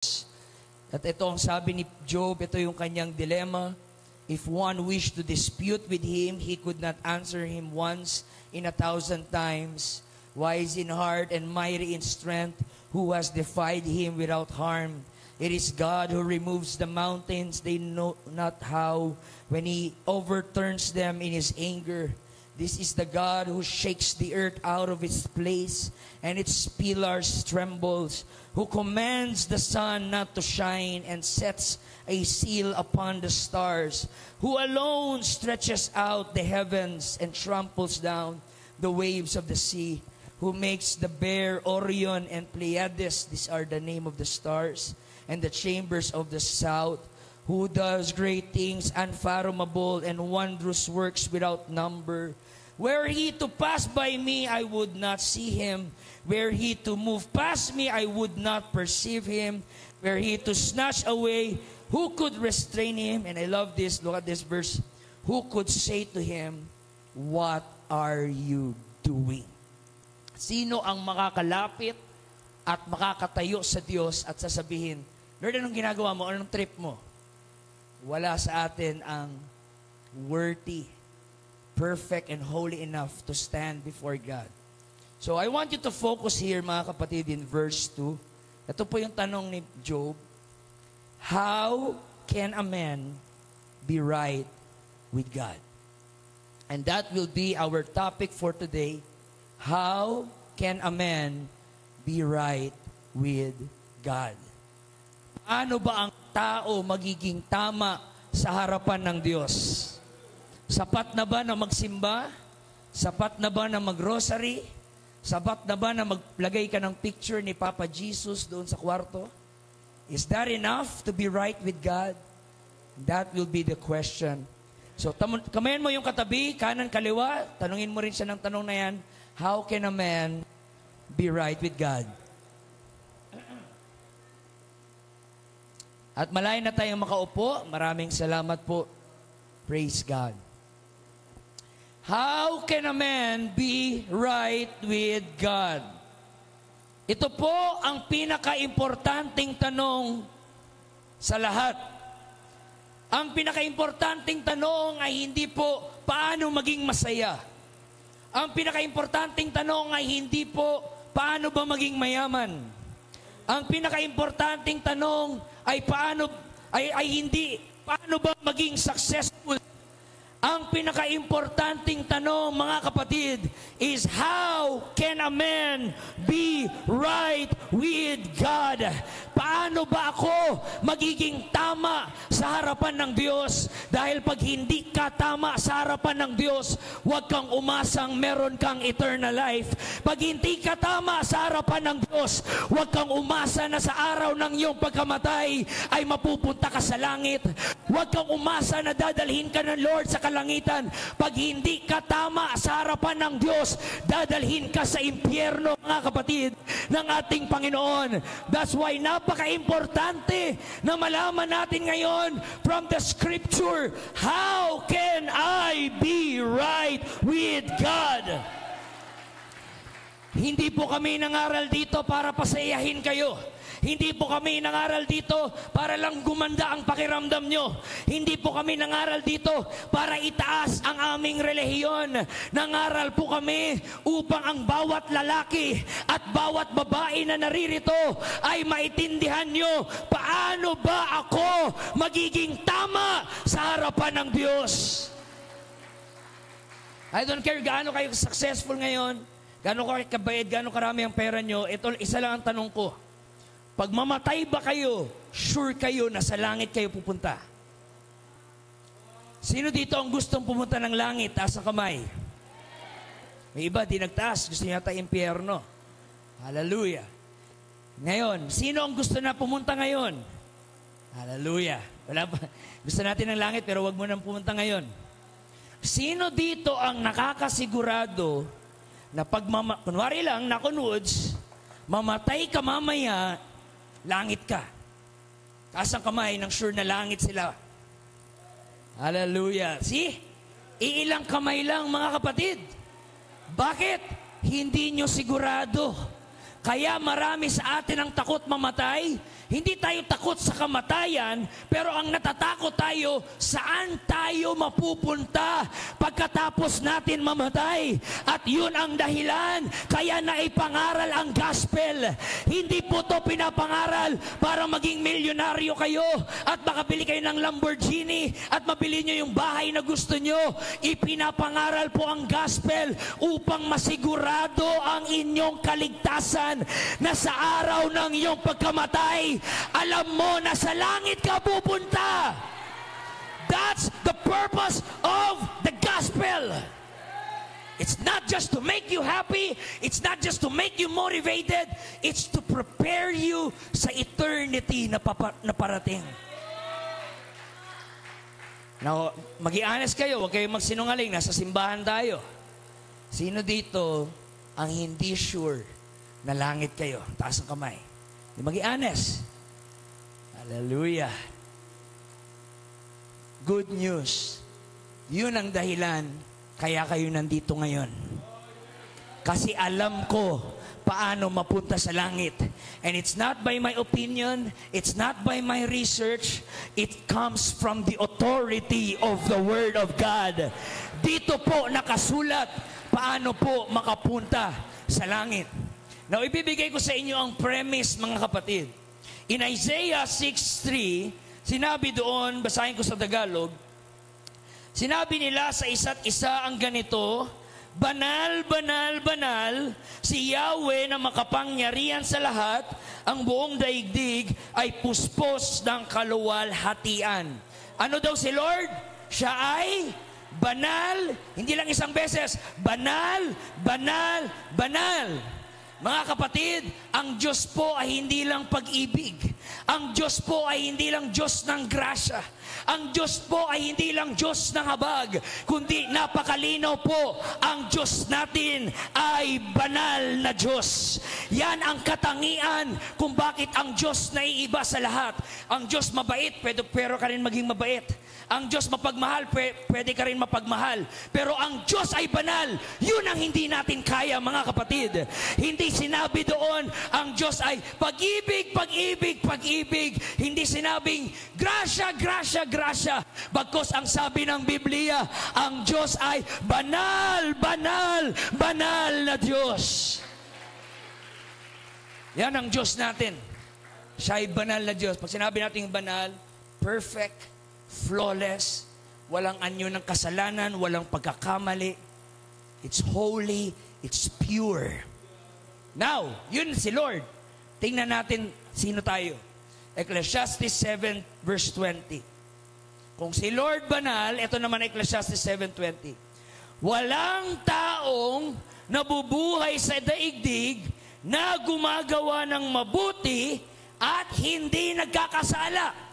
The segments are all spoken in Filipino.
At ito ang sabi ni Job, ito yung kanyang dilemma. If one wished to dispute with him, he could not answer him once in 1,000 times. Wise in heart and mighty in strength, who has defied him without harm. It is God who removes the mountains, they know not how, when he overturns them in his anger. This is the God who shakes the earth out of its place, and its pillars trembles, who commands the sun not to shine and sets a seal upon the stars, who alone stretches out the heavens and tramples down the waves of the sea, who makes the bear Orion and Pleiades, these are the name of the stars, and the chambers of the south, who does great things unfathomable and wondrous works without number. Were he to pass by me, I would not see him. Were he to move past me, I would not perceive him. Were he to snatch away, who could restrain him? And I love this, look at this verse. Who could say to him, what are you doing? Sino ang makakalapit at makakatayo sa Diyos at sasabihin, Lord, anong ginagawa mo? Anong trip mo? Wala sa atin ang worthy, perfect, and holy enough to stand before God. So I want you to focus here, mga kapatid, in verse 2. Ito po yung tanong ni Job. How can a man be right with God? And that will be our topic for today. How can a man be right with God? Paano ba ang tao magiging tama sa harapan ng Diyos? Sapat na ba na magsimba? Sapat na ba na mag-rosary? Sapat na ba na maglagay ka ng picture ni Papa Jesus doon sa kwarto? Is that enough to be right with God? That will be the question. So, kamayan mo yung katabi, kanan, kaliwa, tanungin mo rin siya ng tanong na yan, how can a man be right with God? At malayo na tayong makaupo. Maraming salamat po. Praise God. How can a man be right with God? Ito po ang pinaka-importanting tanong sa lahat. Ang pinaka-importanting tanong ay hindi po paano maging masaya. Ang pinaka-importanting tanong ay hindi po paano ba maging mayaman. Ang pinaka-importanting tanong ay paano ba maging successful. Ang pinaka-importanting tanong, mga kapatid, is how can a man be right with God? Paano ba ako magiging tama sa harapan ng Diyos? Dahil pag hindi ka tama sa harapan ng Diyos, huwag kang umasang meron kang eternal life. Pag hindi ka tama sa harapan ng Diyos, huwag kang umasa na sa araw ng iyong pagkamatay ay mapupunta ka sa langit. Huwag kang umasa na dadalhin ka ng Lord sa kalangitan. Pag hindi ka tama sa harapan ng Diyos, dadalhin ka sa impyerno, mga kapatid, ng ating Panginoon. That's why napaka-importante na malaman natin ngayon from the Scripture, how can I be right with God? Hindi po kami nangaral dito para pasayahin kayo. Hindi po kami nangaral dito para lang gumanda ang pakiramdam nyo. Hindi po kami nangaral dito para itaas ang aming relihiyon. Nangaral po kami upang ang bawat lalaki at bawat babae na naririto ay maintindihan nyo paano ba ako magiging tama sa harapan ng Diyos. I don't care gaano kayo successful ngayon, gaano kayo kabayad, gaano karami ang pera nyo. Ito, isa lang ang tanong ko. Pag mamatay ba kayo, sure kayo na sa langit kayo pupunta? Sino dito ang gustong pumunta ng langit? Taas ang kamay. May iba, di nagtaas. Gusto niya tayo impyerno. Hallelujah. Ngayon, sino ang gusto na pumunta ngayon? Hallelujah. Wala pa. Gusto natin ng langit, pero wag mo nang pumunta ngayon. Sino dito ang nakakasigurado na pag kunwari lang, nakunuods, mamatay ka mamaya, langit ka. Taas ang kamay ng sure na langit sila. Hallelujah. See? Iilang kamay lang, mga kapatid. Bakit? Hindi nyo sigurado. Kaya marami sa atin ang takot mamatay. Hindi tayo takot sa kamatayan, pero ang natatakot tayo, saan tayo mapupunta pagkatapos natin mamatay. At yun ang dahilan, kaya naipangaral ang gospel. Hindi po to pinapangaral para maging milyonaryo kayo at makabili kayo ng Lamborghini at mabili nyo yung bahay na gusto nyo. Ipinapangaral po ang gospel upang masigurado ang inyong kaligtasan, na sa araw ng iyong pagkamatay, alam mo na sa langit ka pupunta. That's the purpose of the gospel. It's not just to make you happy, it's not just to make you motivated, it's to prepare you sa eternity na parating. Now, mag-i-honest kayo, huwag kayong magsinungaling, nasa simbahan tayo. Sino dito ang hindi sure na langit kayo? Taas ang kamay. Mag-i-honest. Hallelujah. Good news. Yun ang dahilan kaya kayo nandito ngayon. Kasi alam ko paano mapunta sa langit. And it's not by my opinion, it's not by my research, it comes from the authority of the Word of God. Dito po nakasulat paano po makapunta sa langit. Now, ibibigay ko sa inyo ang premise, mga kapatid. In Isaiah 6:3, sinabi doon, basahin ko sa Tagalog, sinabi nila sa isa't isa ang ganito, banal, banal, banal, si Yahweh na makapangyarihan sa lahat, ang buong daigdig ay puspos ng kaluwalhatian. Ano daw si Lord? Siya ay banal, hindi lang isang beses, banal, banal, banal. Mga kapatid, ang Diyos po ay hindi lang pag-ibig. Ang Diyos po ay hindi lang Diyos ng grasya. Ang Diyos po ay hindi lang Diyos ng habag, kundi napakalinaw po, ang Diyos natin ay banal na Diyos. Yan ang katangian kung bakit ang Diyos naiiba sa lahat. Ang Diyos mabait, pero ka rin maging mabait. Ang Diyos mapagmahal, pwede ka rin mapagmahal. Pero ang Diyos ay banal. Yun ang hindi natin kaya, mga kapatid. Hindi sinabi doon, ang Diyos ay pag-ibig, pag-ibig, pag-ibig. Hindi sinabing, grasya, grasya, grasya. Bagkus ang sabi ng Biblia, ang Diyos ay banal, banal, banal na Diyos. Yan ang Diyos natin. Siya ay banal na Diyos. Pag sinabi natin banal, perfect, flawless, walang anyo ng kasalanan, walang pagkakamali. It's holy, it's pure. Now, yun si Lord. Tingnan natin sino tayo. Ecclesiastes 7 verse 20. Kung si Lord banal, ito naman Ecclesiastes 7:20. Walang taong nabubuhay sa daigdig na gumagawa ng mabuti at hindi nagkakasala.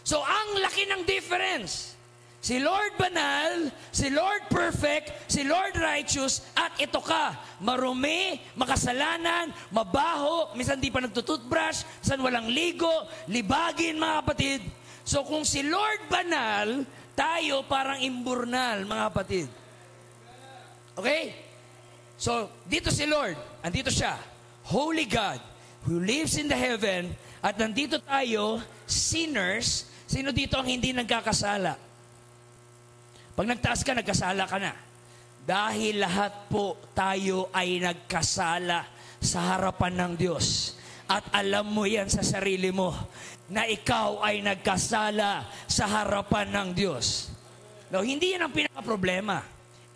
So, ang laki ng difference. Si Lord banal, si Lord perfect, si Lord righteous, at ito ka, marumi, makasalanan, mabaho, minsan di pa nagtututbrush, minsan walang ligo, libagin, mga kapatid. So, kung si Lord banal, tayo parang imburnal, mga kapatid. Okay? So, dito si Lord, andito siya, Holy God, who lives in the heaven, at nandito tayo, sinners. Sino dito ang hindi nagkakasala? Pag nagtaas ka, nagkasala ka na. Dahil lahat po tayo ay nagkasala sa harapan ng Diyos. At alam mo yan sa sarili mo, na ikaw ay nagkasala sa harapan ng Diyos. No, hindi yan ang pinaka-problema.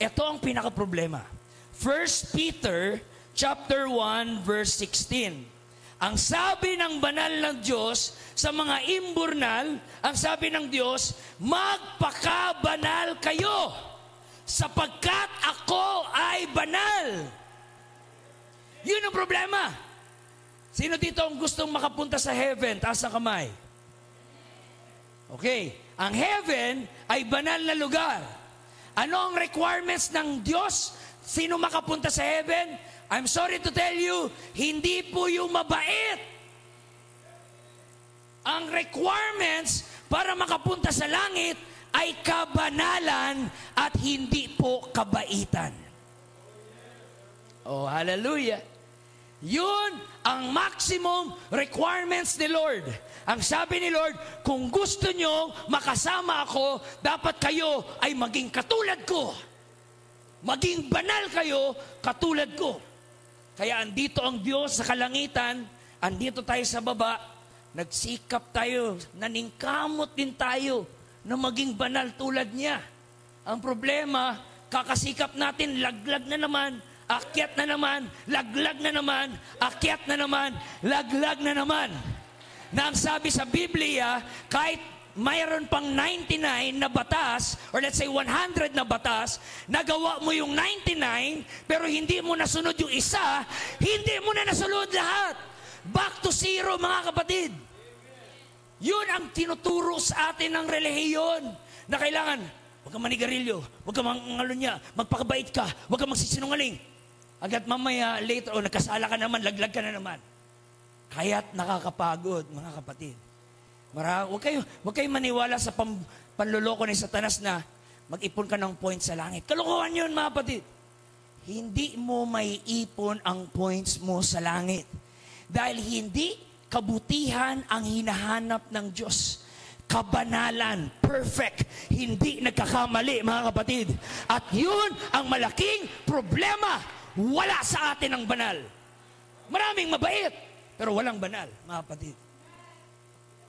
Ito ang pinaka-problema. 1 Peter chapter 1 verse 16. Ang sabi ng banal ng Diyos sa mga imburnal, ang sabi ng Diyos, magpakabanal kayo sapagkat ako ay banal. Yun ang problema. Sino dito ang gustong makapunta sa heaven? Taas ang kamay. Okay. Ang heaven ay banal na lugar. Ano ang requirements ng Diyos? Sino makapunta sa heaven? I'm sorry to tell you, hindi po yung mabait. Ang requirements para makapunta sa langit ay kabanalan at hindi po kabaitan. Oh, hallelujah. Yun ang maximum requirements ni Lord. Ang sabi ni Lord, kung gusto nyo makasama ako, dapat kayo ay maging katulad ko. Maging banal kayo katulad ko. Kaya andito ang Diyos sa kalangitan, andito tayo sa baba, nagsikap tayo, naningkamot din tayo na maging banal tulad niya. Ang problema, kakasikap natin, laglag na naman, akyat na naman, laglag na naman, akyat na naman, laglag na naman. Na ang sabi sa Biblia, kahit mayroon pang 99 na batas, or let's say 100 na batas, nagawa mo yung 99, pero hindi mo nasunod yung isa, hindi mo na nasunod lahat. Back to zero, mga kapatid. Yun ang tinuturo sa atin ng relihiyon, na kailangan, huwag kang manigarilyo, huwag kang mangalunya, magpakabait ka, huwag kang magsisinungaling. Agad mamaya, later, nagkasala ka naman, laglag ka na naman. Kaya't nakakapagod, mga kapatid. Huwag kayo maniwala sa panluloko ni Satanas na mag-ipon ka ng points sa langit. Kalokohan yun, mga kapatid. Hindi mo may ipon ang points mo sa langit. Dahil hindi kabutihan ang hinahanap ng Diyos. Kabanalan, perfect, hindi nagkakamali, mga kapatid. At yun ang malaking problema. Wala sa atin ang banal. Maraming mabait, pero walang banal, mga kapatid.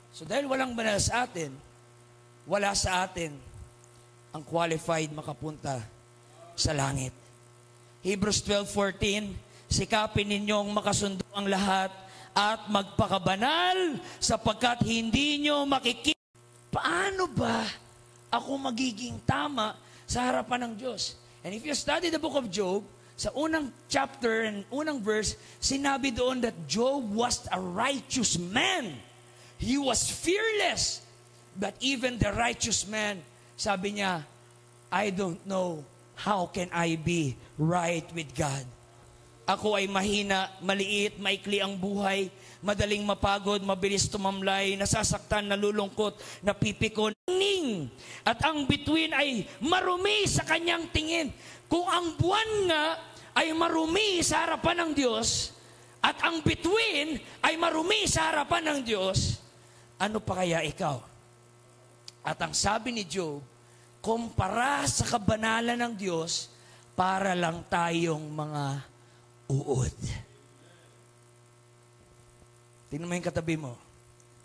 So dahil walang banal sa atin, wala sa atin ang qualified makapunta sa langit. Hebrews 12:14, sikapin ninyong makasundo ang lahat at magpakabanal sapagkat hindi nyo makikita. Paano ba ako magiging tama sa harapan ng Diyos? And if you study the book of Job, sa unang chapter and unang verse, sinabi doon that Job was a righteous man. He was fearless. But even the righteous man, sabi niya, I don't know how can I be right with God. Ako ay mahina, maliit, maikli ang buhay, madaling mapagod, mabilis tumamlay, nasasaktan, nalulungkot, napipikon. At ang bituin ay marumi sa kanyang tingin. Kung ang buwan nga ay marumi sa harapan ng Diyos, at ang bituin ay marumi sa harapan ng Diyos, ano pa kaya ikaw? At ang sabi ni Job, kumpara sa kabanalan ng Diyos, para lang tayong mga uod. Tingnan mo yung katabi mo.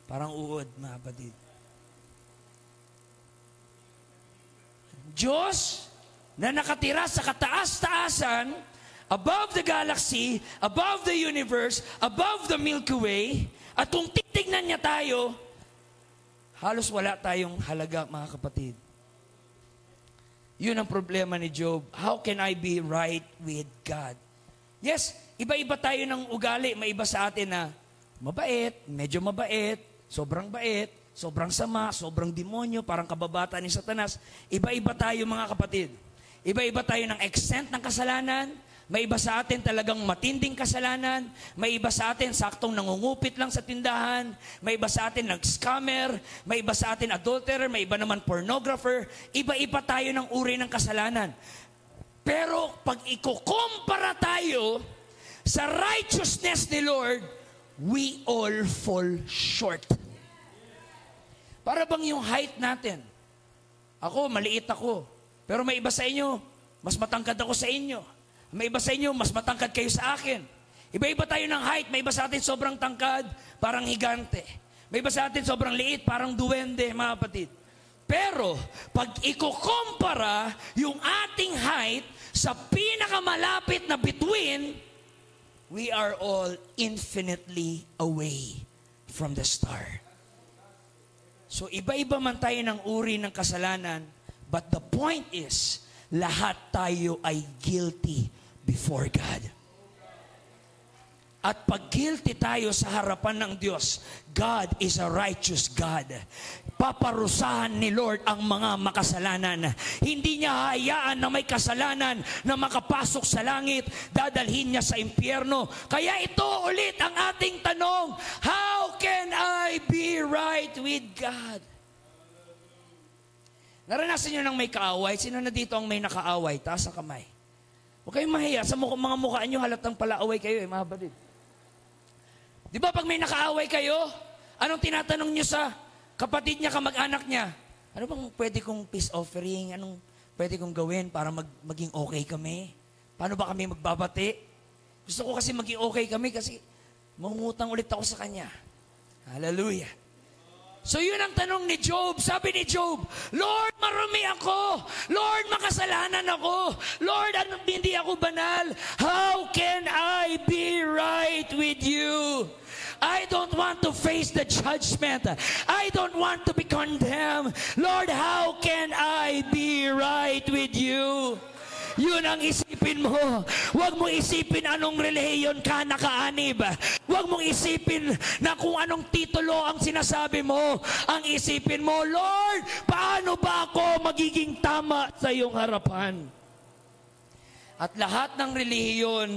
Parang uod, mga kapatid. Diyos na nakatira sa kataas-taasan, above the galaxy, above the universe, above the Milky Way, at kung titignan niya tayo, halos wala tayong halaga, mga kapatid. Yun ang problema ni Job. How can I be right with God? Yes, iba-iba tayo ng ugali. May iba sa atin na mabait, medyo mabait, sobrang sama, sobrang demonyo, parang kababata ni Satanas. Iba-iba tayo, mga kapatid. Iba-iba tayo ng extent ng kasalanan. May iba sa atin talagang matinding kasalanan. May iba sa atin saktong nangungupit lang sa tindahan. May iba sa atin nag-scammer. May iba sa atin adulterer. May iba naman pornographer. Iba-iba tayo ng uri ng kasalanan. Pero pag ikukumpara tayo sa righteousness ni Lord, we all fall short. Para bang yung height natin? Ako, maliit ako. Pero may iba sa inyo, mas matangkad ako sa inyo. May iba sa inyo, mas matangkad kayo sa akin. Iba-iba tayo ng height. May iba sa atin sobrang tangkad, parang higante. May iba sa atin sobrang liit, parang duwende, mga kapatid. Pero, pag ikukumpara yung ating height sa pinakamalapit na bituin, we are all infinitely away from the star. So, iba-iba man tayo ng uri ng kasalanan, but the point is, lahat tayo ay guilty before God. At pag guilty tayo sa harapan ng Diyos, God is a righteous God. Paparusahan ni Lord ang mga makasalanan. Hindi niya hayaan na may kasalanan na makapasok sa langit, dadalhin niya sa impyerno. Kaya ito ulit ang ating tanong, how can I be right with God? Naranasan niyo nang may kaaway? Sino na dito ang may nakaaway? Taas ang kamay. Huwag kayong mahiya. Sa mga mukha niyo halatang palaaway kayo, mga kapatid. Di ba pag may nakaaway kayo, anong tinatanong nyo sa kapatid niya, kamag-anak niya? Ano bang pwede kong peace offering? Anong pwede kong gawin para maging okay kami? Paano ba kami magbabati? Gusto ko kasi maging okay kami kasi mangungutang ulit ako sa kanya. Hallelujah. So yun ang tanong ni Job. Sabi ni Job, Lord, marumi ako. Lord, makasalanan ako. Lord, hindi ako banal. How can I be right with you? I don't want to face the judgment. I don't want to be condemned. Lord, how can I be right with you? Yun ang isipin mo. Huwag mong isipin anong relihiyon ka nakaanib. Huwag mong isipin na kung anong titulo ang sinasabi mo. Ang isipin mo, Lord, paano ba ako magiging tama sa iyong harapan? At lahat ng relihiyon,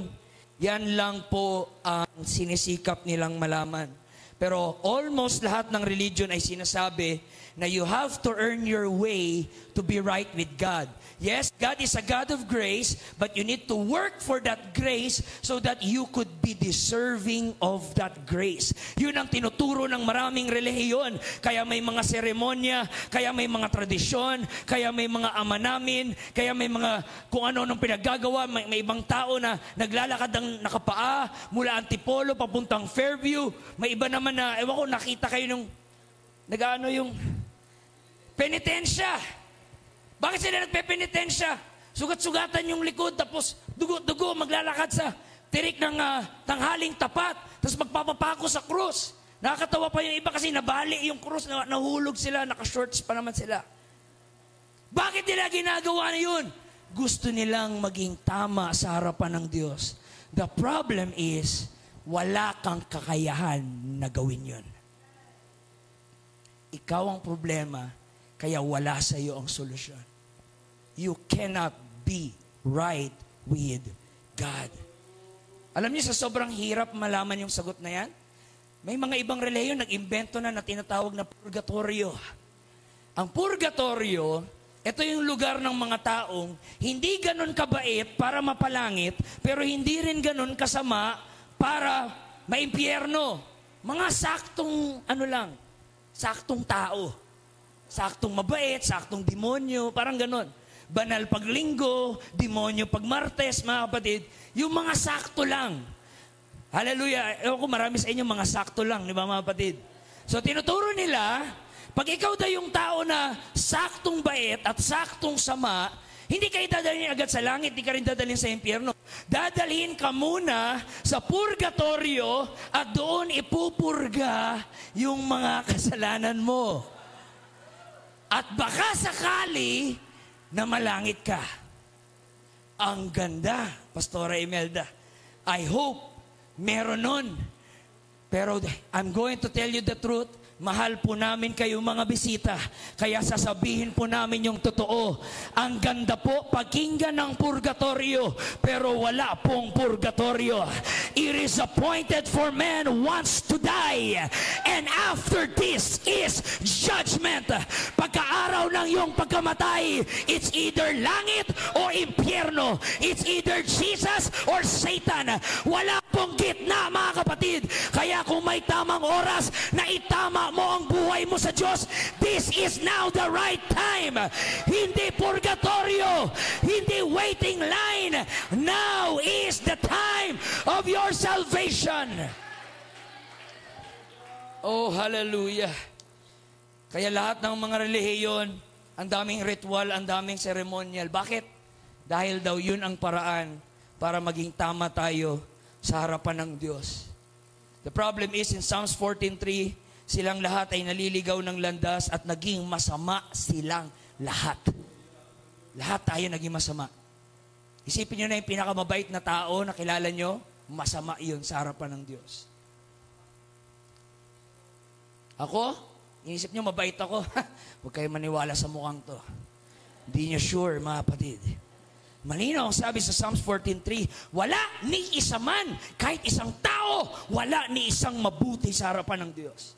yan lang po ang sinisikap nilang malaman. Pero almost lahat ng religion ay sinasabi na you have to earn your way to be right with God. Yes, God is a God of grace, but you need to work for that grace so that you could be deserving of that grace. Yun ang tinuturo ng maraming relihiyon. Kaya may mga seremonya, kaya may mga tradisyon, kaya may mga ama namin, kaya may mga kung ano-anong pinaggagawa. May ibang tao na naglalakad ng nakapaa mula Antipolo papuntang Fairview. May iba naman na, ewan ko, nakita kayo nung nag-ano yung penitensya. Bakit sila nagpe-penitensya? Sugat-sugatan yung likod, tapos dugo-dugo, maglalakad sa tirik ng tanghaling tapat, tapos magpapapako sa krus. Nakakatawa pa yung iba kasi nabali yung krus, nahulog sila, naka-shorts pa naman sila. Bakit nila ginagawa na yun? Gusto nilang maging tama sa harapan ng Diyos. The problem is, wala kang kakayahan na gawin yun. Ikaw ang problema, kaya wala sa iyo ang solusyon. You cannot be right with God. Alam niyo, sa sobrang hirap malaman yung sagot na yan, may mga ibang relihiyon nag-imbento na tinatawag na purgatorio. Ang purgatorio, ito yung lugar ng mga taong hindi ganun kabait para mapalangit, pero hindi rin ganun kasama para maimpyerno. Mga saktong, saktong tao. Saktong mabait, saktong demonyo, parang ganon. Banal pag Linggo, demonyo pag Martes, mga kapatid. Yung mga sakto lang. Hallelujah. Ewan ko, marami sa inyo mga sakto lang, di ba mga kapatid? So tinuturo nila, pag ikaw daw yung tao na saktong bait at saktong sama, hindi kayo dadalhin agad sa langit, hindi ka rin dadalhin sa impyerno. Dadalhin ka muna sa purgatorio at doon ipupurga yung mga kasalanan mo. At baka sakali na malangit ka. Ang ganda, Pastora Imelda. I hope meron nun. Pero I'm going to tell you the truth. Mahal po namin kayo mga bisita, kaya sasabihin po namin yung totoo. Ang ganda po pakinggan ng purgatorio, pero wala pong purgatorio. It is appointed for man once to die, and after this is judgment. Pagkaaraw ng iyong pagkamatay, it's either langit o impyerno. It's either Jesus or Satan. Wala pong gitna, mga kapatid. Kaya kung may tamang oras na itama mo ang buhay mo sa Diyos, this is now the right time. Hindi purgatorio, hindi waiting line. Now is the time of your salvation. Oh, hallelujah. Kaya lahat ng mga relihiyon, ang daming ritual, ang daming ceremonial. Bakit? Dahil daw yun ang paraan para maging tama tayo sa harapan ng Diyos. The problem is in Psalms 14:3, silang lahat ay naliligaw ng landas at naging masama silang lahat. Lahat tayo naging masama. Isipin nyo na yung pinakamabait na tao na kilala nyo, masama yun sa harapan ng Diyos. Ako, inisip nyo mabait ako. Huwag kayo maniwala sa mukhang to. Hindi nyo sure, mga kapatid. Malinaw ang sabi sa Psalms 14:3, wala ni isa man, kahit isang tao, wala ni isang mabuti sa harapan ng Diyos.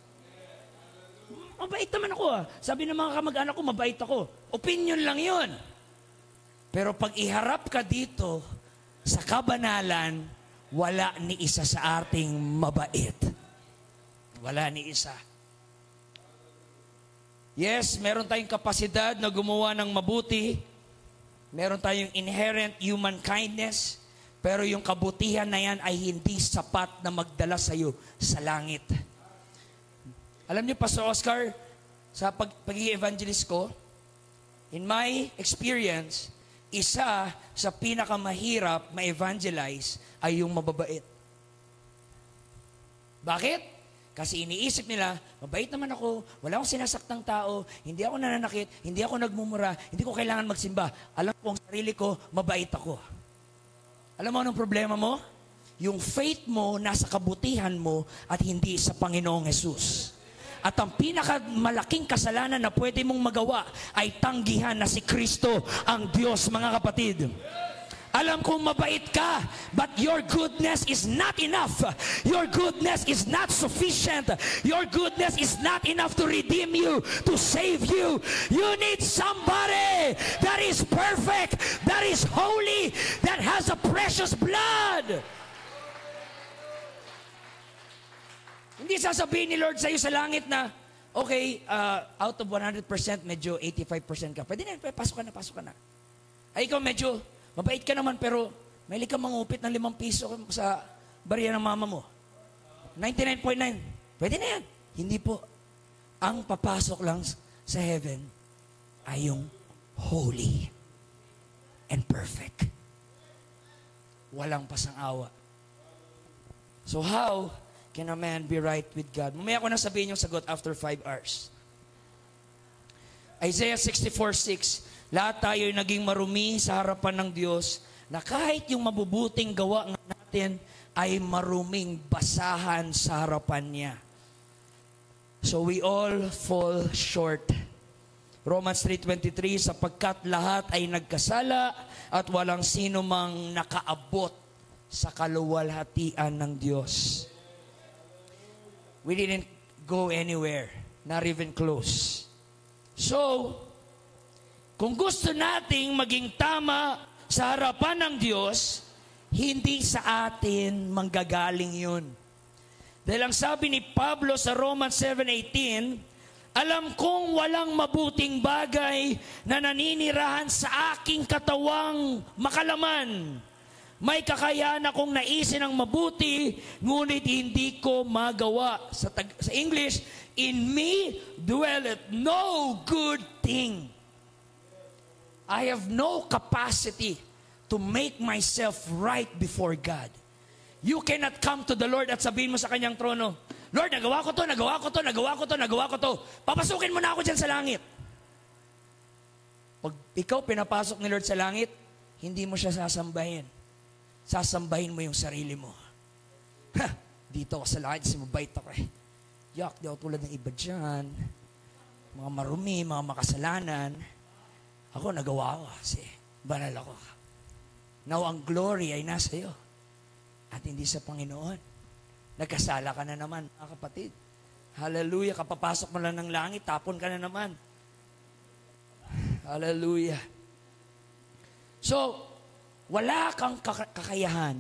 Mabait naman ako Sabi ng mga kamag-anak ko, mabait ako. Opinion lang yun. Pero pag iharap ka dito sa kabanalan, wala ni isa sa ating mabait. Wala ni isa. Yes, meron tayong kapasidad na gumawa ng mabuti. Meron tayong inherent human kindness. Pero yung kabutihan na yan ay hindi sapat na magdala sa iyo sa langit. Alam niyo, Pastor Oscar, sa pag-i-evangelist ko, in my experience, isa sa pinakamahirap ma-evangelize ay yung mababait. Bakit? Kasi iniisip nila, mabait naman ako, wala akong sinasaktang tao, hindi ako nananakit, hindi ako nagmumura, hindi ko kailangan magsimba. Alam ko ang sarili ko, mabait ako. Alam mo anong problema mo? Yung faith mo nasa kabutihan mo at hindi sa Panginoong Hesus. At ang pinakamalaking kasalanan na pwede mong magawa ay tanggihan na si Kristo ang Diyos, mga kapatid. Alam kong mabait ka, but your goodness is not enough. Your goodness is not sufficient. Your goodness is not enough to redeem you, to save you. You need somebody that is perfect, that is holy, that has a precious blood. Hindi sasabihin ni Lord sa iyo sa langit na, okay, out of 100%, medyo 85% ka. Pwede na, pasok ka na. Ay, ikaw medyo, mabait ka naman, pero may ka mangupit ng 5 piso sa barya ng mama mo. 99.9. Pwede na yan. Hindi po. Ang papasok lang sa heaven ay yung holy and perfect. Walang pasang-awa. So how can a man be right with God? Mamaya ko na sabihin yung sagot after 5 hours. Isaiah 64:6. Lahat tayo'y naging marumi sa harapan ng Diyos na kahit yung mabubuting gawa natin ay maruming basahan sa harapan niya. So we all fall short. Romans 3:23, sapagkat lahat ay nagkasala at walang sino mang nakaabot sa kaluwalhatian ng Diyos. We didn't go anywhere, not even close. So, kung gusto nating maging tama sa harapan ng Diyos, hindi sa atin manggagaling yun. Dahil ang sabi ni Pablo sa Romans 7:18, alam kong walang mabuting bagay na naninirahan sa aking katawang makalaman. May kakayahan akong naisin ang mabuti, ngunit hindi ko magawa. Sa English, in me dwelleth no good thing. I have no capacity to make myself right before God. You cannot come to the Lord at sabihin mo sa kanyang trono, Lord, nagawa ko to. Papasukin mo na ako dyan sa langit. Pag ikaw pinapasok ni Lord sa langit, hindi mo siya sasambahin. Sasambahin mo yung sarili mo. Dito ako sa langit, kasi mabait ako eh. Yak, di ako tulad ng iba dyan. Mga marumi, mga makasalanan. Ako, nagawa ko kasi banal ako. Now, ang glory ay nasa iyo at hindi sa Panginoon. Nagkasala ka na naman, mga kapatid. Hallelujah. Kapapasok mo lang ng langit, tapon ka na naman. Hallelujah. So, wala kang kakayahan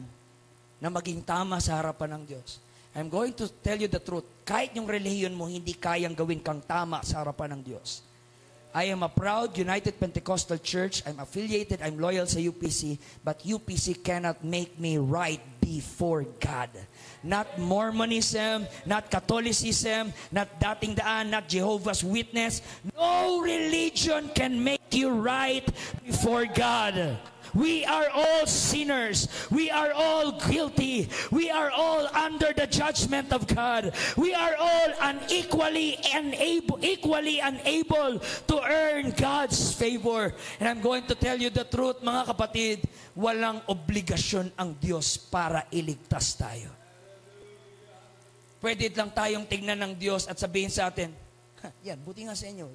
na maging tama sa harapan ng Diyos. I'm going to tell you the truth. Kahit yung relihiyon mo, hindi kayang gawin kang tama sa harapan ng Diyos. I am a proud United Pentecostal Church. I'm affiliated, I'm loyal sa UPC, but UPC cannot make me right before God. Not Mormonism, not Catholicism, not Dating Daan, not Jehovah's Witness. No religion can make you right before God. We are all sinners. We are all guilty. We are all under the judgment of God. We are all equally unable to earn God's favor. And I'm going to tell you the truth, mga kapatid, walang obligasyon ang Diyos para iligtas tayo. Pwede lang tayong tingnan ng Diyos at sabihin sa atin, yan, buti nga sa inyo.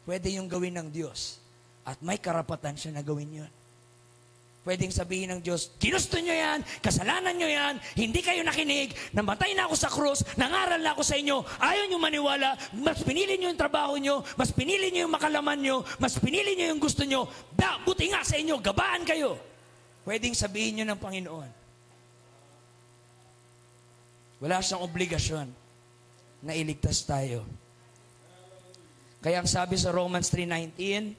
Pwede yung gawin ng Diyos. At may karapatan siya na gawin yun. Pwedeng sabihin ng Diyos, ginusto nyo yan, kasalanan nyo yan, hindi kayo nakinig, namatay na ako sa krus, nangaral na ako sa inyo, ayaw nyo maniwala, mas pinili nyo yung trabaho nyo, mas pinili nyo yung makalaman nyo, mas pinili nyo yung gusto nyo, buti nga sa inyo, gabaan kayo. Pwedeng sabihin nyo ng Panginoon. Wala siyang obligasyon. na iligtas tayo. Kaya ang sabi sa Romans 3:19,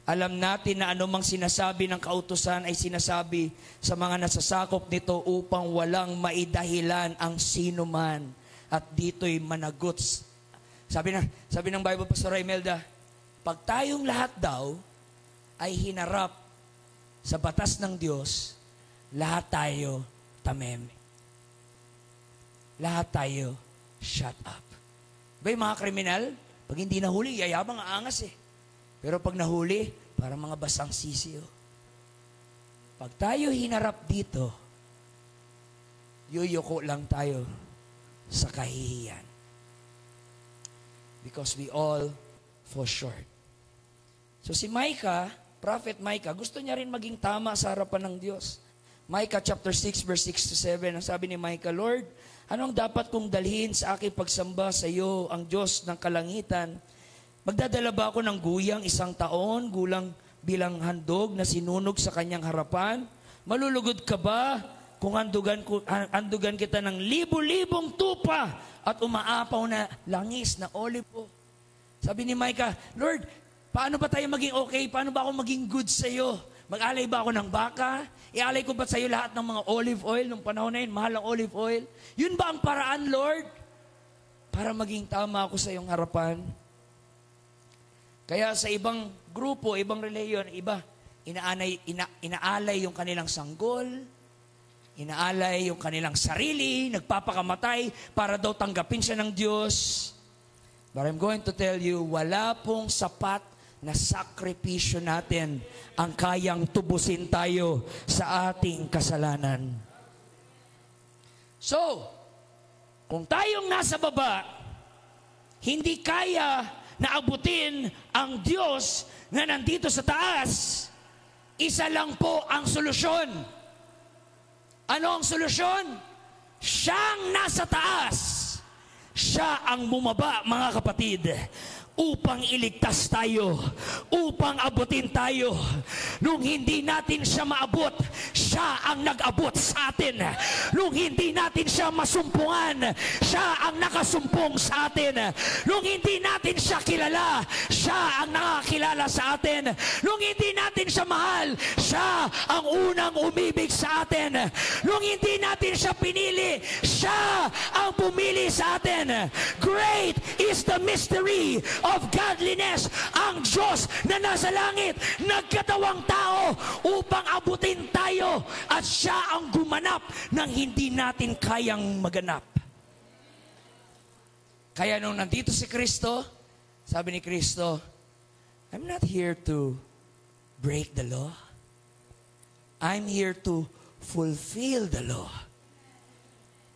alam natin na anumang sinasabi ng kautusan ay sinasabi sa mga nasasakop nito upang walang maidahilan ang sino man at dito'y managot. Sabi ng Bible, Pastor Imelda, pag tayong lahat daw ay hinarap sa batas ng Diyos, lahat tayo tameme. Lahat tayo shut up. Ba yung mga kriminal, pag hindi nahuli, yayabang aangas eh. Pero pag nahuli, parang mga basang sisiyo. Pag tayo hinarap dito, yuyuko lang tayo sa kahihiyan. Because we all fall short. So si Micah, Prophet Micah, gusto niya rin maging tama sa harapan ng Diyos. Micah chapter 6 verse 6 to 7, ang sabi ni Micah, Lord, anong dapat kong dalhin sa aking pagsamba sa iyo, ang Diyos ng kalangitan? Magdadala ba ako ng guyang 1 taon, gulang bilang handog na sinunog sa kanyang harapan? Malulugod ka ba kung andugan kita ng libo-libong tupa at umaapaw na langis na olibo? Sabi ni Micah, Lord, paano ba tayo maging okay? Paano ba ako maging good sa iyo? Mag-alay ba ako ng baka? Ialay ko ba sa iyo lahat ng mga olive oil nung panahon na yun, mahal ang olive oil? Yun ba ang paraan, Lord? Para maging tama ako sa iyong harapan? Kaya sa ibang grupo, ibang reliyon, iba, inaalay yung kanilang sanggol, inaalay yung kanilang sarili, nagpapakamatay para daw tanggapin siya ng Diyos. But I'm going to tell you, wala pong sapat na sakripisyo natin ang kayang tubusin tayo sa ating kasalanan. So, kung tayong nasa baba, hindi kaya na abutin ang Diyos na nandito sa taas, isa lang po ang solusyon. Ano ang solusyon? Siyang nasa taas. Siya ang bumaba, mga kapatid, upang iligtas tayo, upang abutin tayo. Nung hindi natin siya maabot, siya ang nag-abot sa atin. Nung hindi natin siya masumpungan, siya ang nakasumpong sa atin. Nung hindi natin siya kilala, siya ang nakakilala sa atin. Nung hindi natin siya mahal, siya ang unang umibig sa atin. Nung hindi natin siya pinili, siya ang pumili sa atin. Great is the mystery of godliness. Ang Diyos na nasa langit, nagkatawang tao upang abutin tayo, at siya ang gumanap nang hindi natin kayang maganap. Kaya nung nandito si Kristo, sabi ni Kristo, I'm not here to break the law. I'm here to fulfill the law.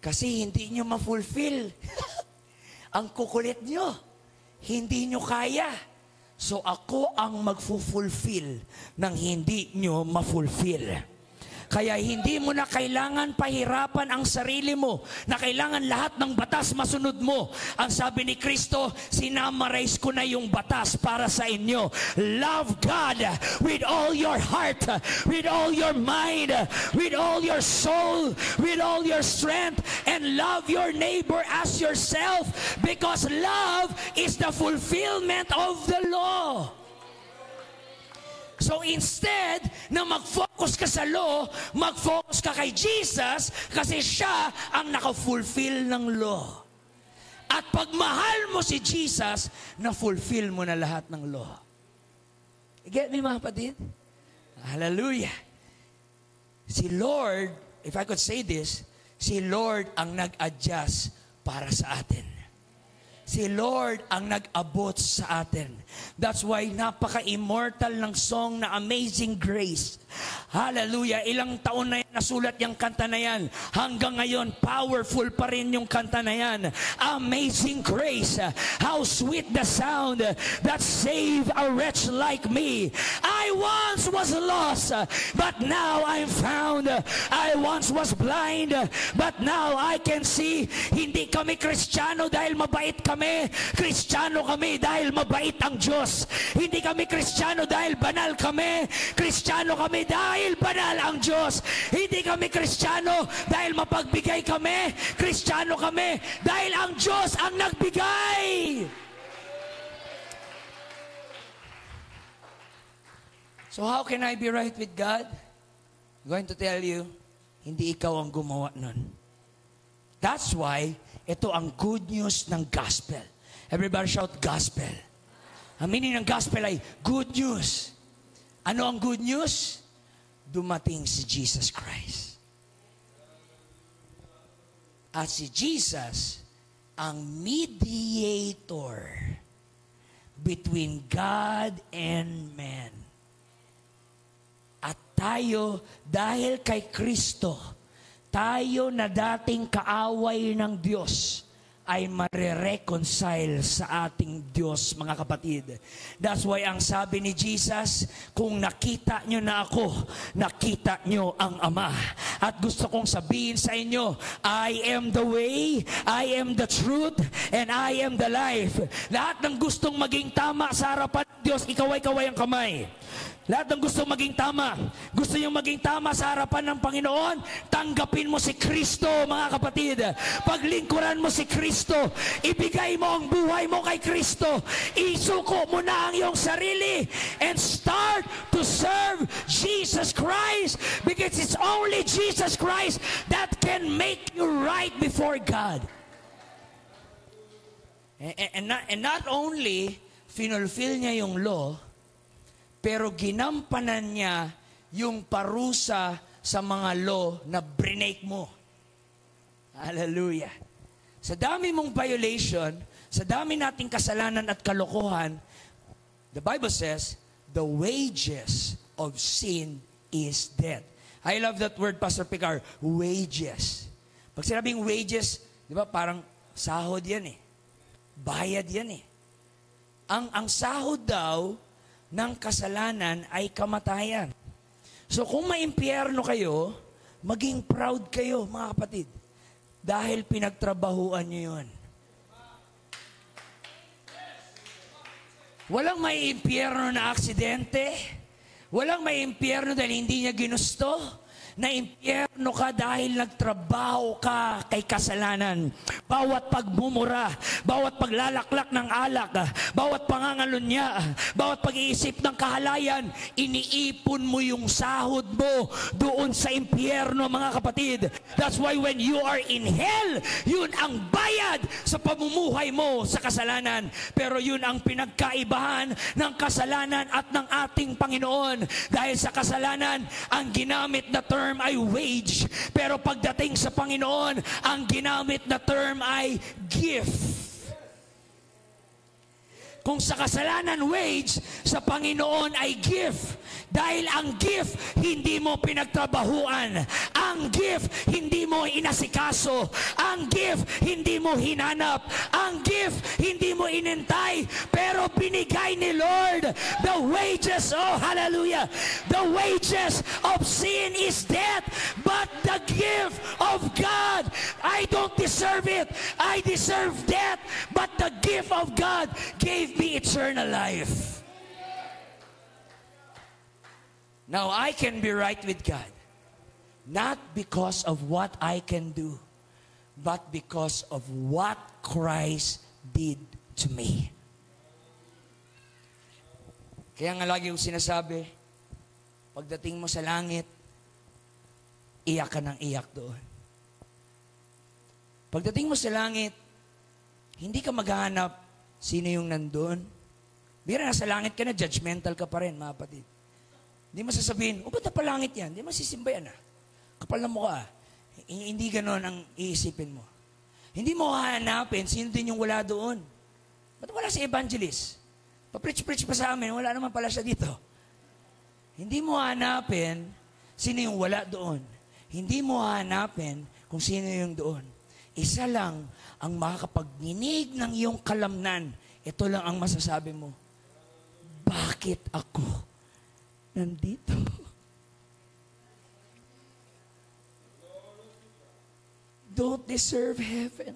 Kasi hindi nyo ma-fulfill. Ang kukulit nyo. Hindi nyo kaya. So ako ang mag-fulfill ng hindi nyo ma-fulfill. Kaya hindi mo na kailangan pahirapan ang sarili mo na kailangan lahat ng batas masunod mo. Ang sabi ni Kristo, sinamarize ko na yung batas para sa inyo. Love God with all your heart, with all your mind, with all your soul, with all your strength, and love your neighbor as yourself, because love is the fulfillment of the law. So instead na mag-focus ka sa law, mag-focus ka kay Jesus, kasi siya ang naka-fulfill ng law. At pag mahal mo si Jesus, na-fulfill mo na lahat ng law. Get me, mga kapatid? Hallelujah. Si Lord, if I could say this, si Lord ang nag-adjust para sa atin. Si Lord ang nag-abot sa atin. That's why napaka-immortal ng song na Amazing Grace. Hallelujah. Ilang taon na yan nasulat yung kanta na yan. Hanggang ngayon, powerful pa rin yung kanta na yan. Amazing Grace. How sweet the sound that saved a wretch like me. I once was lost, but now I'm found. I once was blind, but now I can see. Hindi kami Kristiyano dahil mabait kami. Kristiyano kami dahil mabait ang Diyos. Hindi kami Kristiyano dahil banal kami. Kristiyano kami dahil banal ang Diyos. Hindi kami Kristiyano dahil mapagbigay kami. Kristiyano kami dahil ang Diyos ang nagbigay. So how can I be right with God? I'm going to tell you, hindi ikaw ang gumawa nun. That's why, ito ang good news ng gospel. Everybody shout gospel. Ang meaning ng gospel ay good news. Ano ang good news? Dumating si Jesus Christ. At si Jesus, ang mediator between God and man. At tayo, dahil kay Kristo, tayo na dating kaaway ng Diyos, ay mare-reconcile sa ating Diyos, mga kapatid. That's why ang sabi ni Jesus, kung nakita nyo na ako, nakita nyo ang Ama. At gusto kong sabihin sa inyo, I am the way, I am the truth, and I am the life. Lahat ng gustong maging tama sa harapan ng Diyos, ikaway-kaway ang kamay. Lahat ng gusto maging tama, gusto nyo maging tama sa harapan ng Panginoon, tanggapin mo si Kristo, mga kapatid. Paglingkuran mo si Kristo, ibigay mo ang buhay mo kay Kristo, isuko mo na ang iyong sarili, and start to serve Jesus Christ, because it's only Jesus Christ that can make you right before God. And not only finulfill niya yung law, pero ginampanan niya yung parusa sa mga law na break mo. Hallelujah. Sa dami mong violation, sa dami nating kasalanan at kalokohan, the Bible says, the wages of sin is death. I love that word, Pastor Picar, wages. Pag sinabing wages, di ba, parang sahod yan eh. Bayad yan eh. Ang sahod daw ng kasalanan ay kamatayan. So kung maimpyerno kayo, maging proud kayo, mga kapatid. Dahil pinagtrabahuan nyo yun. Walang maiimpyerno na aksidente. Walang maiimpyerno dahil hindi niya ginusto. Na-impyerno ka dahil nagtrabaho ka kay kasalanan. Bawat pagmumura, bawat paglalaklak ng alak, bawat pangangalunya, bawat pag-iisip ng kahalayan, iniipon mo yung sahod mo doon sa impyerno, mga kapatid. That's why when you are in hell, yun ang bayad sa pamumuhay mo sa kasalanan. Pero yun ang pinagkaibahan ng kasalanan at ng ating Panginoon. Dahil sa kasalanan, ang ginamit na term ay wage. Pero pagdating sa Panginoon, ang ginamit na term ay gift. Kung sa kasalanan wage, sa Panginoon ay gift. Dahil ang gift, hindi mo pinagtrabahuan. Ang gift, hindi mo inasikaso. Ang gift, hindi mo hinanap. Ang gift, hindi mo inintay. Pero binigay ni Lord. The wages, oh hallelujah, the wages of sin is death. But the gift of God, I don't deserve it. I deserve death. But the gift of God gave me eternal life. Now, I can be right with God, not because of what I can do, but because of what Christ did to me. Kaya nga lagi yung sinasabi, pagdating mo sa langit, iyak ka ng iyak doon. Pagdating mo sa langit, hindi ka maghahanap sino yung nandun. Bira, nasa langit ka na, judgmental ka pa rin, mga kapatid. Hindi mo sasabihin, ba't napalangit yan? Hindi mo sisimba yan, kapal na mukha. Hindi ganon ang iisipin mo. Hindi mo hahanapin sino din yung wala doon. Ba't wala si evangelist? Pa-preach-preach pa sa amin, wala naman pala siya dito. Hindi mo hahanapin sino yung wala doon. Hindi mo hahanapin kung sino yung doon. Isa lang ang makakapagninig ng iyong kalamnan. Ito lang ang masasabi mo. Bakit ako nandito? Don't deserve heaven.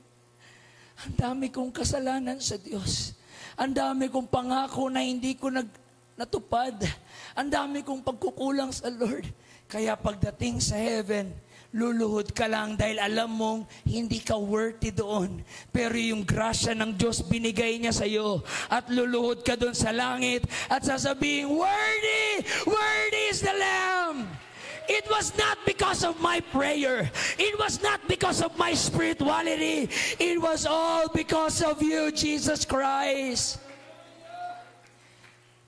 Ang dami kong kasalanan sa Diyos. Ang dami kong pangako na hindi ko natupad. Ang dami kong pagkukulang sa Lord. Kaya pagdating sa heaven, luluhod ka lang dahil alam mong hindi ka worthy doon. Pero yung grasya ng Diyos binigay niya sa iyo. At luluhod ka doon sa langit at sasabihin, worthy! Worthy is the Lamb! It was not because of my prayer. It was not because of my spirituality. It was all because of you, Jesus Christ.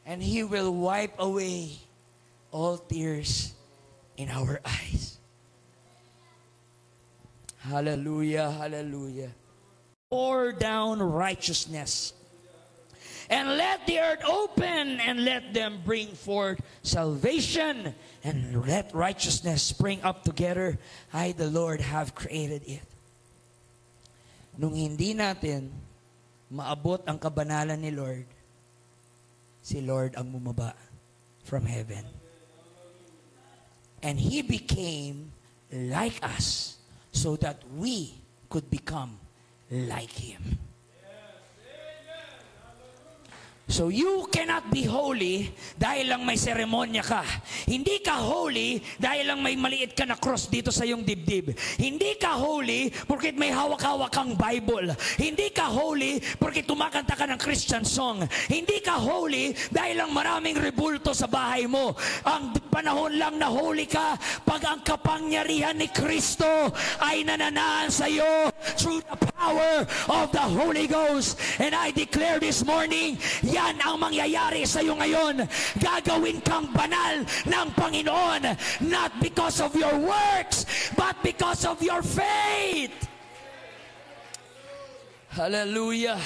And He will wipe away all tears in our eyes. Hallelujah, hallelujah. Pour down righteousness. And let the earth open, and let them bring forth salvation, and let righteousness spring up together. I, the Lord, have created it. Nung hindi natin maabot ang kabanalan ni Lord, si Lord ang bumaba from heaven. And He became like us so that we could become like Him. So you cannot be holy dahil lang may seremonya ka. Hindi ka holy dahil lang may maliit ka na cross dito sa iyong dibdib. Hindi ka holy porque may hawak-hawak kang Bible. Hindi ka holy porque tumakanta ka ng Christian song. Hindi ka holy dahil lang maraming rebulto sa bahay mo. Ang panahon lang na holy ka pag ang kapangyarihan ni Kristo ay nananaan sa iyo through the power of the Holy Ghost. And I declare this morning, yan ang mangyayari sa iyo ngayon. Gagawin kang banal ng Panginoon, not because of your works, but because of your faith. Hallelujah.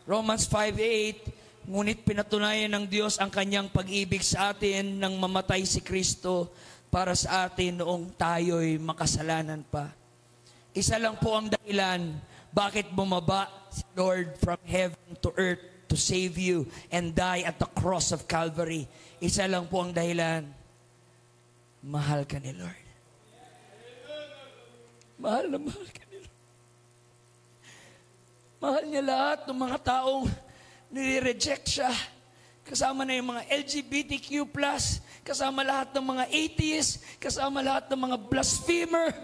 Romans 5:8, ngunit pinatunayan ng Diyos ang kanyang pag-ibig sa atin nang mamatay si Kristo para sa atin noong tayo'y makasalanan pa. Isa lang po ang dahilan bakit bumaba si Lord from heaven to earth to save you and die at the cross of Calvary. Isa lang po ang dahilan. Mahal ka ni Lord. Mahal na mahal ka ni Lord. Mahal niya lahat ng mga taong nire-reject siya. Kasama na yung mga LGBTQ+, kasama lahat ng mga atheists, kasama lahat ng mga blasphemer.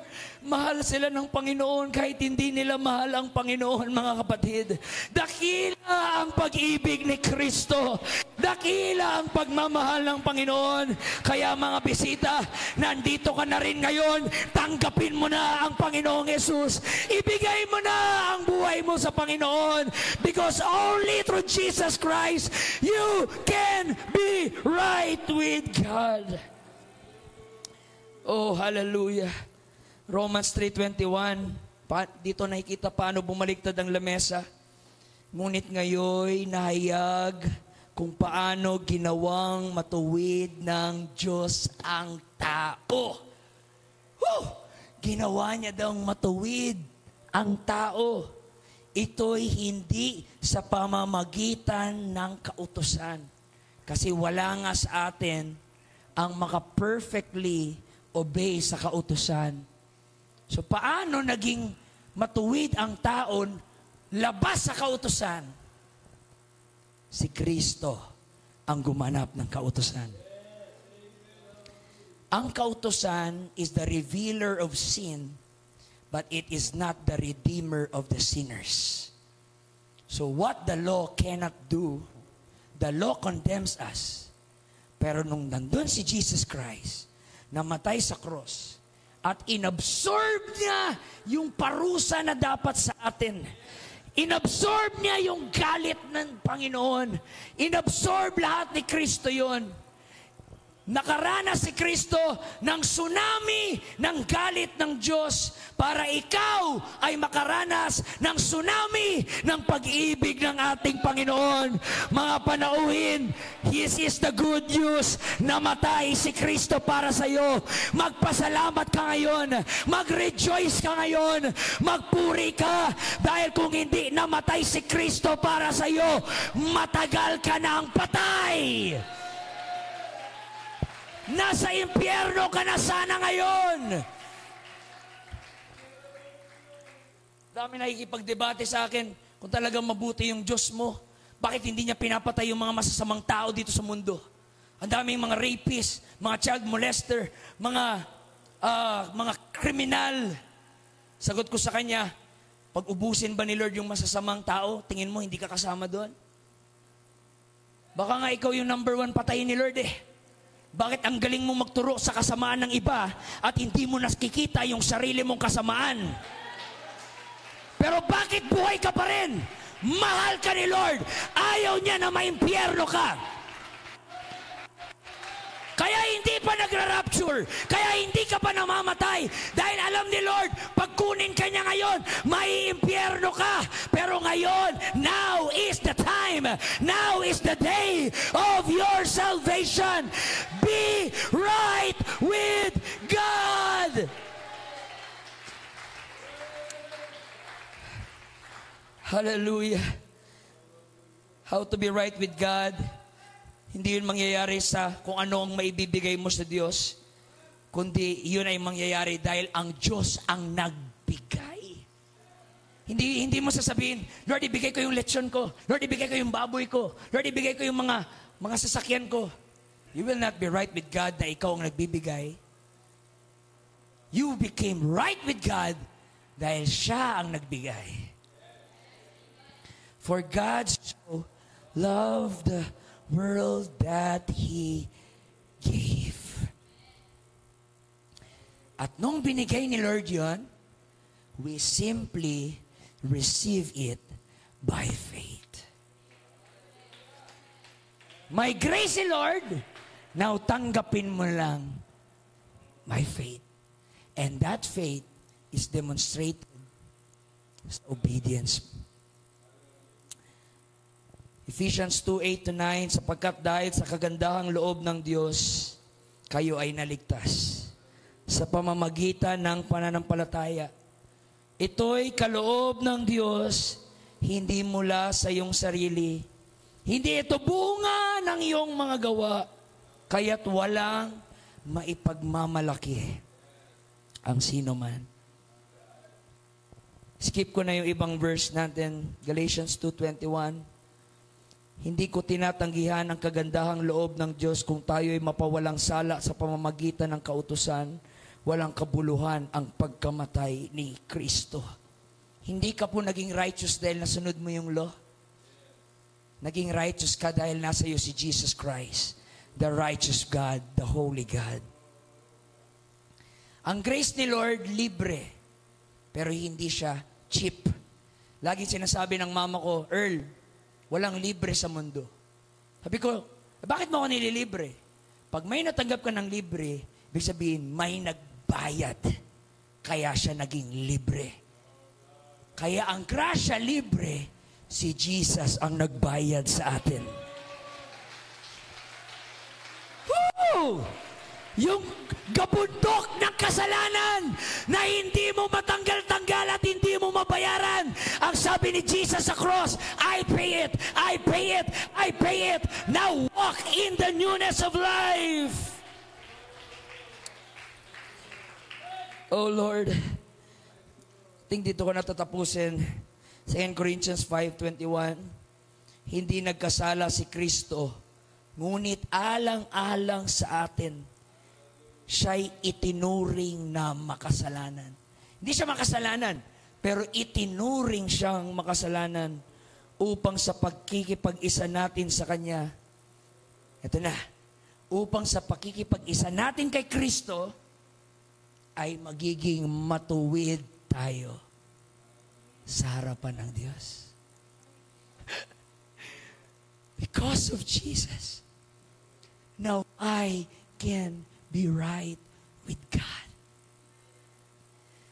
Mahal sila ng Panginoon kahit hindi nila mahal ang Panginoon, mga kapatid. Dakila ang pag-ibig ni Kristo. Dakila ang pagmamahal ng Panginoon. Kaya mga bisita, nandito ka na rin ngayon, tanggapin mo na ang Panginoong Jesus. Ibigay mo na ang buhay mo sa Panginoon. Because only through Jesus Christ, you can be right with God. Oh, hallelujah. Romans 3:21, dito nakikita paano bumaliktad ang lamesa. Ngunit ngayon nahayag kung paano ginawang matuwid ng Diyos ang tao. Ginawa niya daw matuwid ang tao. Ito'y hindi sa pamamagitan ng kautusan. Kasi wala nga sa atin ang maka-perfectly obey sa kautusan. So paano naging matuwid ang taon labas sa kautusan? Si Kristo ang gumanap ng kautusan. Ang kautusan is the revealer of sin, but it is not the redeemer of the sinners. So what the law cannot do, the law condemns us. Pero nung nandun si Jesus Christ, namatay sa cross, at inabsorb niya yung parusa na dapat sa atin. Inabsorb niya yung galit ng Panginoon. Inabsorb lahat ni Kristo yon. Nakaranas si Kristo ng tsunami ng galit ng Diyos para ikaw ay makaranas ng tsunami ng pag-ibig ng ating Panginoon. Mga panauhin, this is the good news. Namatay si Kristo para sa iyo. Magpasalamat ka ngayon. Mag-rejoice ka ngayon. Magpuri ka. Dahil kung hindi namatay si Kristo para sa iyo, matagal ka na ang patay. Nasa impyerno ka na sana ngayon. Dami nakikipagdebate sa akin kung talagang mabuti yung Diyos mo. Bakit hindi niya pinapatay yung mga masasamang tao dito sa mundo? Ang daming mga rapist, mga child molester, mga kriminal. Sagot ko sa kanya, pag ubusin ba ni Lord yung masasamang tao, tingin mo hindi ka kasama doon? Baka nga ikaw yung number 1 patayin ni Lord eh. Bakit ang galing mo magturo sa kasamaan ng iba at hindi mo nakikita yung sarili mong kasamaan? Pero bakit buhay ka pa rin? Mahal ka ni Lord. Ayaw niya na maimpyerno ka. Kaya hindi pa nagra-rapture. Kaya hindi ka pa namamatay. Dahil alam ni Lord, pag kunin ka niya ngayon, maiimpyerno ka. Pero ngayon, now is the time. Now is the day of your salvation. Be right with God. Hallelujah. How to be right with God. Hindi yun mangyayari sa kung ano ang maibibigay mo sa Diyos, kundi yun ay mangyayari dahil ang Diyos ang nagbigay. Hindi mo sasabihin, Lord, ibigay ko yung lechon ko. Lord, ibigay ko yung baboy ko. Lord, ibigay ko yung mga sasakyan ko. You will not be right with God na ikaw ang nagbibigay. You became right with God dahil siya ang nagbigay. For God so loved the world that He gave. At nung binigay ni Lord yun, we simply receive it by faith. May grace si Lord, now tanggapin mo lang by faith. And that faith is demonstrated as obedience. Ephesians 2:8-9, sapagkat dahil sa kagandahang loob ng Diyos, kayo ay naligtas sa pamamagitan ng pananampalataya. Ito'y kaloob ng Diyos, hindi mula sa iyong sarili. Hindi ito bunga ng iyong mga gawa, kaya't walang maipagmamalaki ang sino man. Skip ko na yung ibang verse natin, Galatians 2:21. Hindi ko tinatanggihan ang kagandahang loob ng Diyos kung tayo'y mapawalang sala sa pamamagitan ng kautusan, walang kabuluhan ang pagkamatay ni Kristo. Hindi ka po naging righteous dahil nasunod mo yung law. Naging righteous ka dahil nasa iyo si Jesus Christ, the righteous God, the holy God. Ang grace ni Lord, libre, pero hindi siya cheap. Lagi sinasabi ng mama ko, Earl, walang libre sa mundo. Sabi ko, bakit mo ako nililibre? Pag may natanggap ka ng libre, ibig sabihin, may nagbayad. Kaya siya naging libre. Kaya ang grasya libre, si Jesus ang nagbayad sa atin. Woo! Yung gabundok ng kasalanan na hindi mo matanggal-tanggal at hindi mo mabayaran. Ang sabi ni Jesus sa cross, I pay it, I pay it, I pay it. Now walk in the newness of life. Oh Lord, dito ko natatapusin. 2 Corinthians 5:21. Hindi nagkasala si Kristo, ngunit alang-alang sa atin, siya'y itinuring na makasalanan. Hindi siya makasalanan, pero itinuring siyang makasalanan upang sa pagkikipag-isa natin sa Kanya, ito na, upang sa pagkikipag-isa natin kay Kristo, ay magiging matuwid tayo sa harapan ng Diyos. Because of Jesus, now I can be right with God.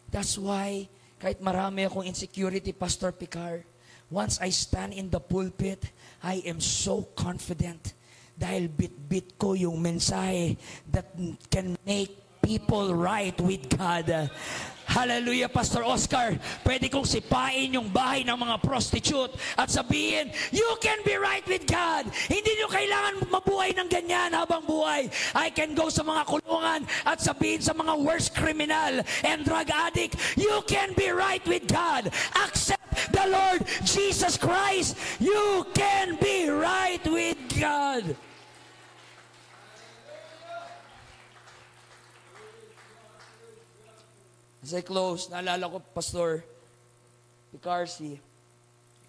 That's why, kahit marami akong insecurity, Pastor Picard, once I stand in the pulpit, I am so confident dahil bit-bit ko yung mensahe that can make people right with God. Hallelujah, Pastor Oscar. Pwede kong sipain yung bahay ng mga prostitute at sabihin, you can be right with God. Hindi nyo kailangan mabuhay ng ganyan habang buhay. I can go sa mga kulungan at sabihin sa mga worst criminal and drug addict, you can be right with God. Accept the Lord Jesus Christ. You can be right with God. As I close, naalala ko, Pastor Picarsi,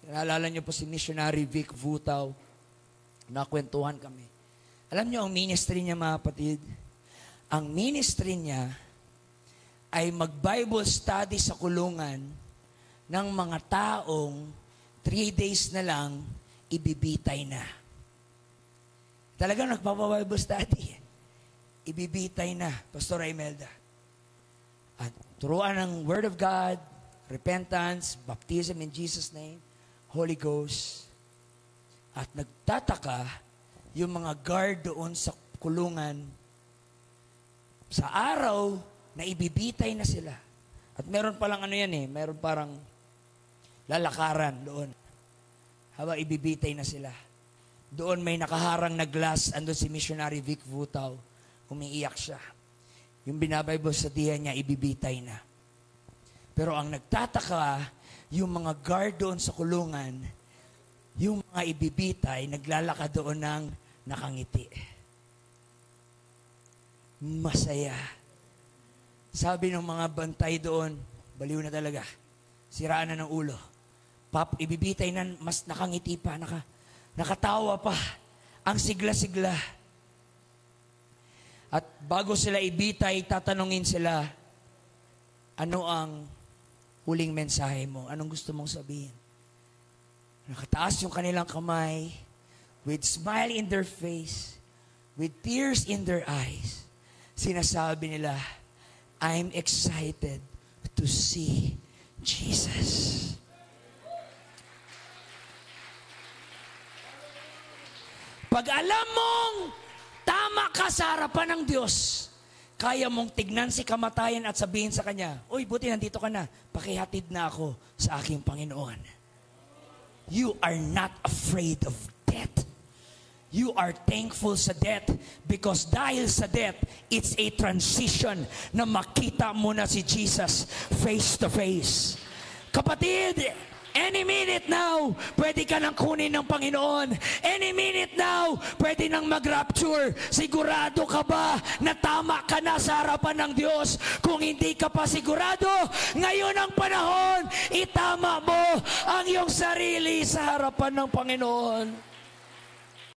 naalala niyo po si Missionary Vic Vutaw, nakwentuhan kami. Alam niyo ang ministry niya, mga kapatid? Ang ministry niya ay mag-Bible study sa kulungan ng mga taong 3 days na lang, ibibitay na. Talagang nagpapa-Bible study. Ibibitay na, Pastor Imelda. At turuan ng Word of God, repentance, baptism in Jesus' name, Holy Ghost. At nagtataka yung mga guard doon sa kulungan sa araw na ibibitay na sila. At meron palang meron parang lalakaran doon. Habang ibibitay na sila. Doon may nakaharang na glass, andun si Missionary Vic Vutaw. Umiiyak siya. Yung binabible sa diya niya, ibibitay na. Pero ang nagtataka, yung mga guard doon sa kulungan, yung mga ibibitay, naglalakad doon ng nakangiti. Masaya. Sabi ng mga bantay doon, baliw na talaga. Siraan na ng ulo. Ibibitay na, mas nakangiti pa, nakatawa pa. Ang sigla-sigla. At bago sila ibitay, tatanungin sila, ano ang huling mensahe mo? Anong gusto mong sabihin? Nakataas yung kanilang kamay, with smile in their face, with tears in their eyes. Sinasabi nila, I'm excited to see Jesus. Pag alam mong tama ka sa harapan ng Diyos, kaya mong tignan si kamatayan at sabihin sa Kanya, uy, buti nandito ka na, pakihatid na ako sa aking Panginoon. You are not afraid of death. You are thankful sa death because dahil sa death, it's a transition na makita mo na si Jesus face to face. Kapatid, any minute now, pwede ka nang kunin ng Panginoon. Any minute now, pwede nang mag-rapture. Sigurado ka ba na tama ka na sa harapan ng Diyos? Kung hindi ka pa sigurado, ngayon ang panahon, itama mo ang iyong sarili sa harapan ng Panginoon.